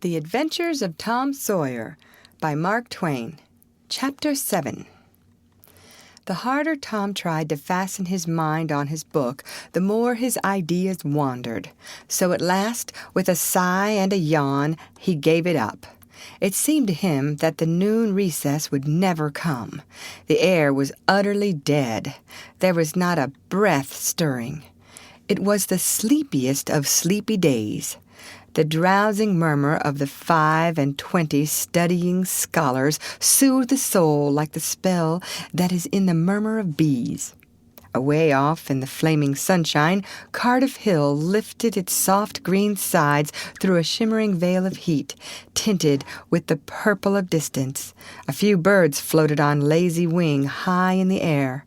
The Adventures of Tom Sawyer by Mark Twain. Chapter 7. The harder Tom tried to fasten his mind on his book, the more his ideas wandered. So at last, with a sigh and a yawn, he gave it up. It seemed to him that the noon recess would never come. The air was utterly dead. There was not a breath stirring. It was the sleepiest of sleepy days. The drowsing murmur of the 25 studying scholars soothed the soul like the spell that is in the murmur of bees. Away off in the flaming sunshine, Cardiff Hill lifted its soft green sides through a shimmering veil of heat, tinted with the purple of distance. A few birds floated on lazy wing high in the air.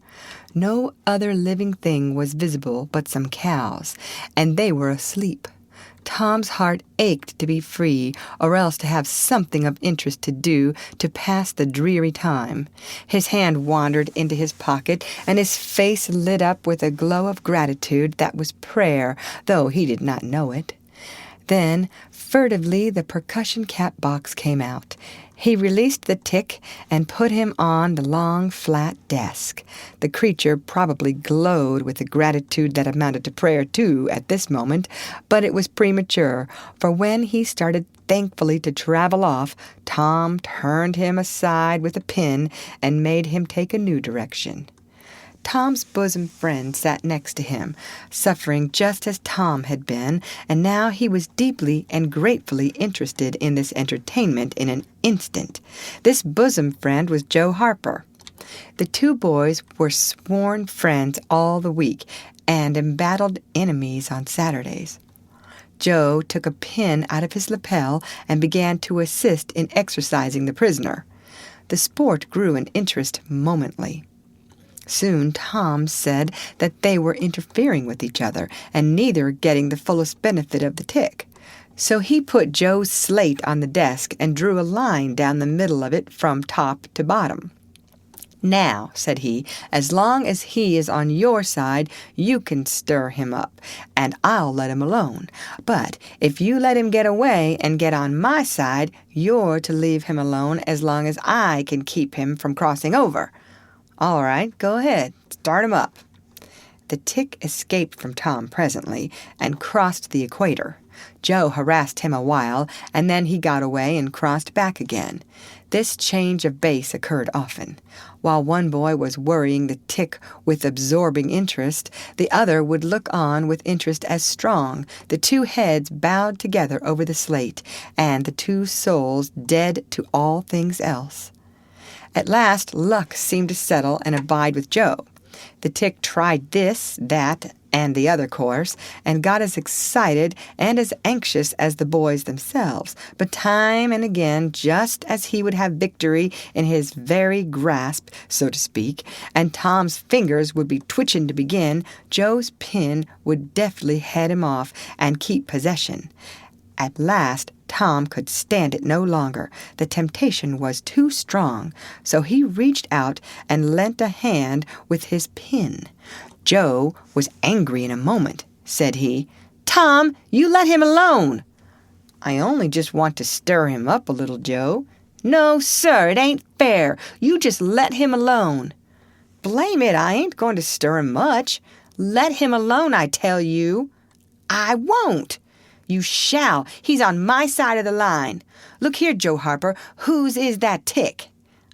No other living thing was visible but some cows, and they were asleep. Tom's heart ached to be free, or else to have something of interest to do to pass the dreary time. His hand wandered into his pocket, and his face lit up with a glow of gratitude that was prayer, though he did not know it. Then, furtively, the percussion cap box came out. He released the tick and put him on the long, flat desk. The creature probably glowed with the gratitude that amounted to prayer, too, at this moment, but it was premature, for when he started thankfully to travel off, Tom turned him aside with a pin and made him take a new direction. Tom's bosom friend sat next to him, suffering just as Tom had been, and now he was deeply and gratefully interested in this entertainment in an instant. This bosom friend was Joe Harper. The two boys were sworn friends all the week, and embattled enemies on Saturdays. Joe took a pin out of his lapel and began to assist in exercising the prisoner. The sport grew in interest momently. Soon Tom said that they were interfering with each other, and neither getting the fullest benefit of the tick. So he put Joe's slate on the desk and drew a line down the middle of it from top to bottom. "Now," said he, "as long as he is on your side, you can stir him up, and I'll let him alone. But if you let him get away and get on my side, you're to leave him alone as long as I can keep him from crossing over." "All right, go ahead. Start him up." The tick escaped from Tom presently and crossed the equator. Joe harassed him a while, and then he got away and crossed back again. This change of base occurred often. While one boy was worrying the tick with absorbing interest, the other would look on with interest as strong, the two heads bowed together over the slate, and the two souls dead to all things else. At last, luck seemed to settle and abide with Joe. The tick tried this, that, and the other course, and got as excited and as anxious as the boys themselves. But time and again, just as he would have victory in his very grasp, so to speak, and Tom's fingers would be twitching to begin, Joe's pin would deftly head him off and keep possession. At last, Tom could stand it no longer. The temptation was too strong, so he reached out and lent a hand with his pin. Joe was angry in a moment. Said he, "Tom, you let him alone." "I only just want to stir him up a little, Joe." "No, sir, it ain't fair. You just let him alone." "Blame it, I ain't going to stir him much. Let him alone, I tell you." "I won't." "You shall. He's on my side of the line. Look here, Joe Harper, whose is that tick?"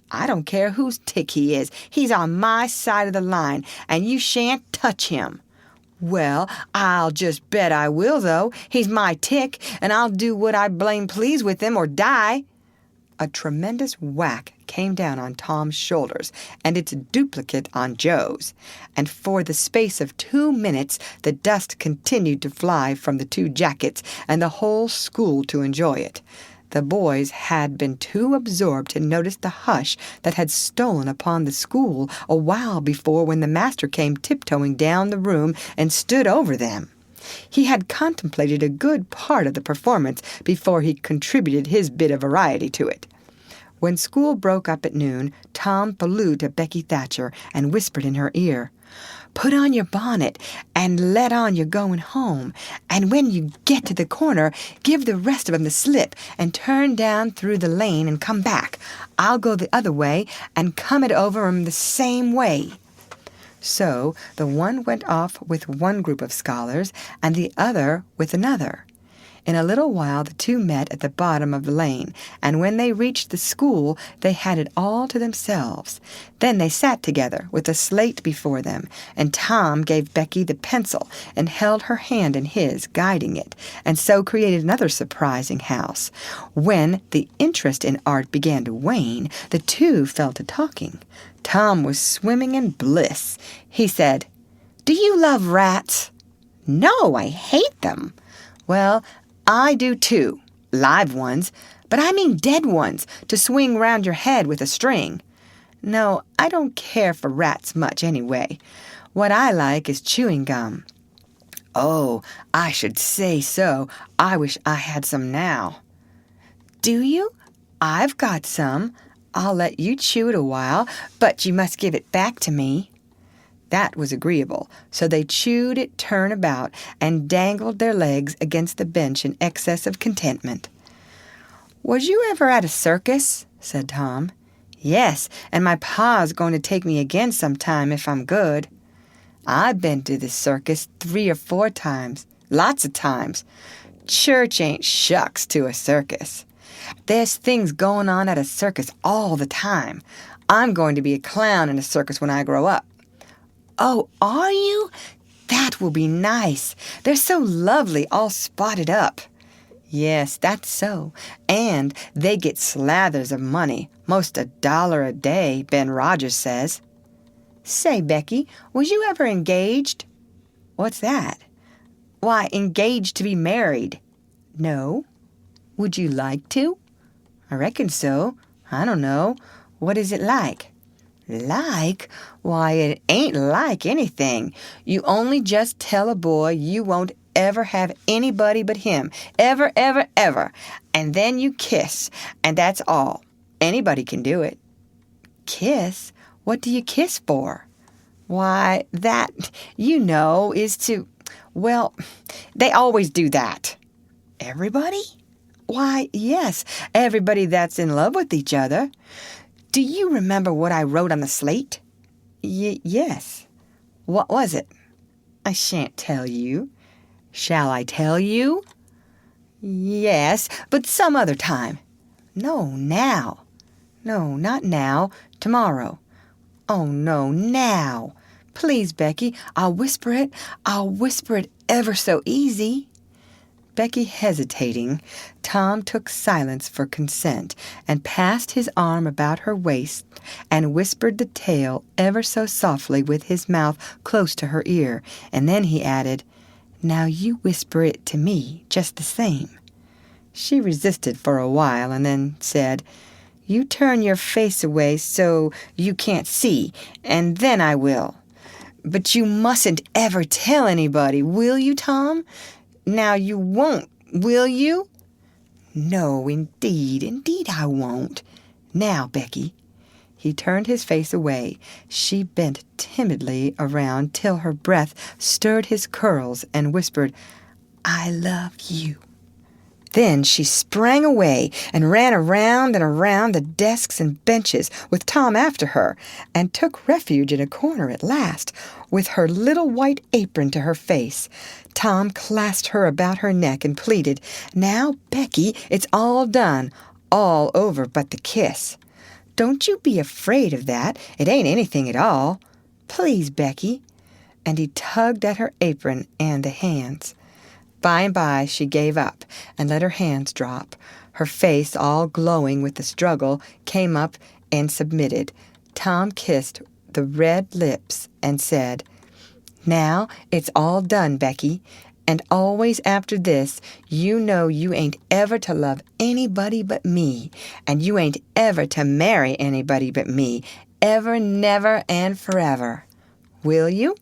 "I don't care whose tick he is. He's on my side of the line, and you shan't touch him." "Well, I'll just bet I will, though. He's my tick, and I'll do what I blame please with him or die." A tremendous whack came down on Tom's shoulders, and its duplicate on Joe's, and for the space of 2 minutes the dust continued to fly from the two jackets, and the whole school to enjoy it. The boys had been too absorbed to notice the hush that had stolen upon the school a while before, when the master came tiptoeing down the room and stood over them. He had contemplated a good part of the performance before he contributed his bit of variety to it. When school broke up at noon, Tom flew to Becky Thatcher and whispered in her ear, Put on your bonnet and let on you're going home. And when you get to the corner, give the rest of 'em the slip and turn down through the lane and come back. I'll go the other way and come it over 'em the same way." So the one went off with one group of scholars and the other with another. In a little while the two met at the bottom of the lane, and when they reached the school they had it all to themselves. Then they sat together with a slate before them, and Tom gave Becky the pencil and held her hand in his, guiding it, and so created another surprising house. When the interest in art began to wane, the two fell to talking. Tom was swimming in bliss. He said, "Do you love rats?" "No, I hate them." "Well, I do too, live ones, but I mean dead ones, to swing round your head with a string." "No, I don't care for rats much anyway. What I like is chewing gum." "Oh, I should say so. I wish I had some now." "Do you? I've got some. I'll let you chew it a while, but you must give it back to me." That was agreeable, so they chewed it turn about and dangled their legs against the bench in excess of contentment. "Was you ever at a circus?" said Tom. "Yes, and my pa's going to take me again sometime if I'm good." "I've been to the circus 3 or 4 times, lots of times. Church ain't shucks to a circus. There's things going on at a circus all the time. I'm going to be a clown in a circus when I grow up." "Oh, are you? That will be nice. They're so lovely, all spotted up." "Yes, that's so. And they get slathers of money, most $1 a day, Ben Rogers says." "Say, Becky, was you ever engaged?" "What's that?" "Why, engaged to be married." "No." "Would you like to?" "I reckon so. I don't know. What is it like?" "Like? Why, it ain't like anything. You only just tell a boy you won't ever have anybody but him, ever, ever, ever, and then you kiss, and that's all. Anybody can do it." "Kiss? What do you kiss for?" "Why, that, you know, is to, well, they always do that." "Everybody?" "Why, yes, everybody that's in love with each other. Do you remember what I wrote on the slate?" Yes." "What was it?" "I shan't tell you." "Shall I tell you?" "Yes, but some other time." "No, now." "No, not now. Tomorrow." "Oh, no, now. Please, Becky, I'll whisper it. I'll whisper it ever so easy." Becky hesitating, Tom took silence for consent and passed his arm about her waist and whispered the tale ever so softly with his mouth close to her ear, and then he added, "Now you whisper it to me just the same." She resisted for a while and then said, "You turn your face away so you can't see, and then I will. But you mustn't ever tell anybody, will you, Tom? Now you won't, will you?" "No, indeed I won't. Now, Becky." He turned his face away. She bent timidly around till her breath stirred his curls and whispered, "I love you." Then she sprang away and ran around and around the desks and benches with Tom after her, and took refuge in a corner at last, with her little white apron to her face. Tom clasped her about her neck and pleaded, "Now, Becky, it's all done, all over but the kiss. Don't you be afraid of that. It ain't anything at all. Please, Becky." And he tugged at her apron and the hands. By and by she gave up and let her hands drop. Her face, all glowing with the struggle, came up and submitted. Tom kissed the red lips and said, "Now it's all done, Becky, and always after this you know you ain't ever to love anybody but me, and you ain't ever to marry anybody but me, ever, never, and forever. Will you?"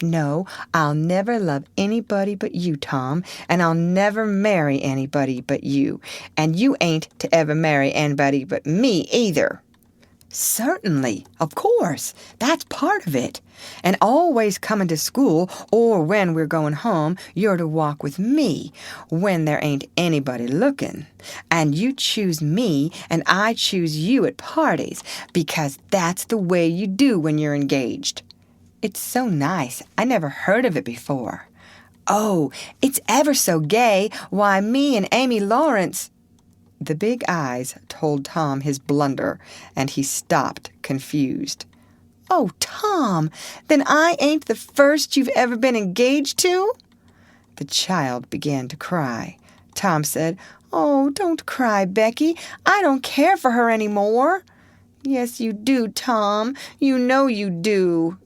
"No, I'll never love anybody but you, Tom, and I'll never marry anybody but you, and you ain't to ever marry anybody but me either." Certainly, of course, that's part of it. And always coming to school, or when we're going home, you're to walk with me when there ain't anybody looking. And you choose me, and I choose you at parties, because that's the way you do when you're engaged. It's so nice. I never heard of it before. Oh, it's ever so gay. Why, me and Amy Lawrence... The big eyes told Tom his blunder, and he stopped, confused. Oh, Tom, then I ain't the first you've ever been engaged to? The child began to cry. Tom said, Oh, don't cry, Becky. I don't care for her any more. Yes, you do, Tom. You know you do.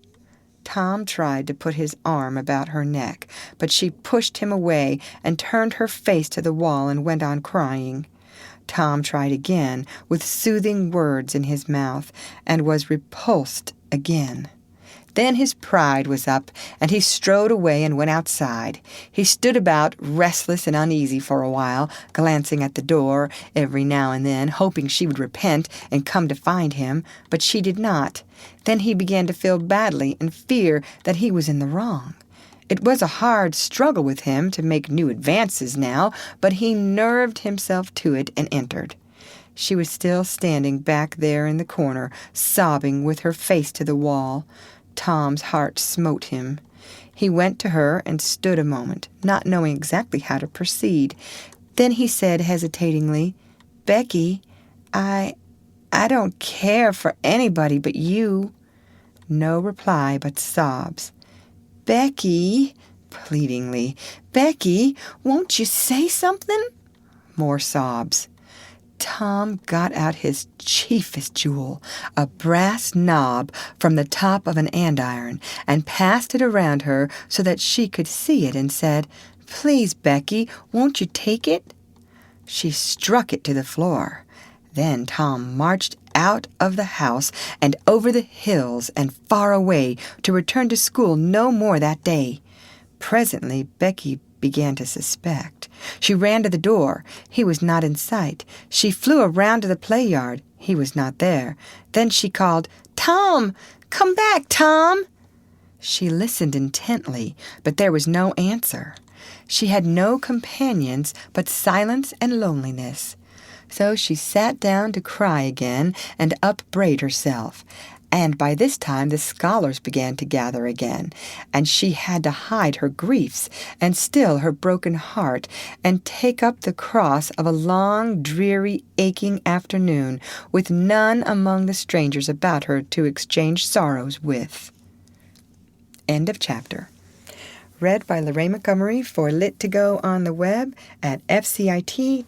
Tom tried to put his arm about her neck, but she pushed him away and turned her face to the wall and went on crying. Tom tried again, with soothing words in his mouth, and was repulsed again. Then his pride was up, and he strode away and went outside. He stood about, restless and uneasy for a while, glancing at the door every now and then, hoping she would repent and come to find him, but she did not. Then he began to feel badly and fear that he was in the wrong. It was a hard struggle with him to make new advances now, but he nerved himself to it and entered. She was still standing back there in the corner, sobbing with her face to the wall. Tom's heart smote him. He went to her and stood a moment, not knowing exactly how to proceed. Then he said hesitatingly, Becky, I don't care for anybody but you. No reply but sobs. Becky, pleadingly, Becky, won't you say something? More sobs. Tom got out his chiefest jewel, a brass knob from the top of an andiron, and passed it around her so that she could see it, and said, Please, Becky, won't you take it? She struck it to the floor. Then Tom marched out of the house and over the hills and far away to return to school no more that day. Presently Becky began to suspect. She ran to the door. He was not in sight. She flew around to the play yard. He was not there. Then she called, Tom! Come back, Tom! She listened intently, but there was no answer. She had no companions but silence and loneliness. So she sat down to cry again and upbraid herself. And by this time the scholars began to gather again, and she had to hide her griefs and still her broken heart and take up the cross of a long, dreary, aching afternoon with none among the strangers about her to exchange sorrows with. End of chapter. Read by Lorraine Montgomery for Lit2Go on the web at fcit.usf.edu.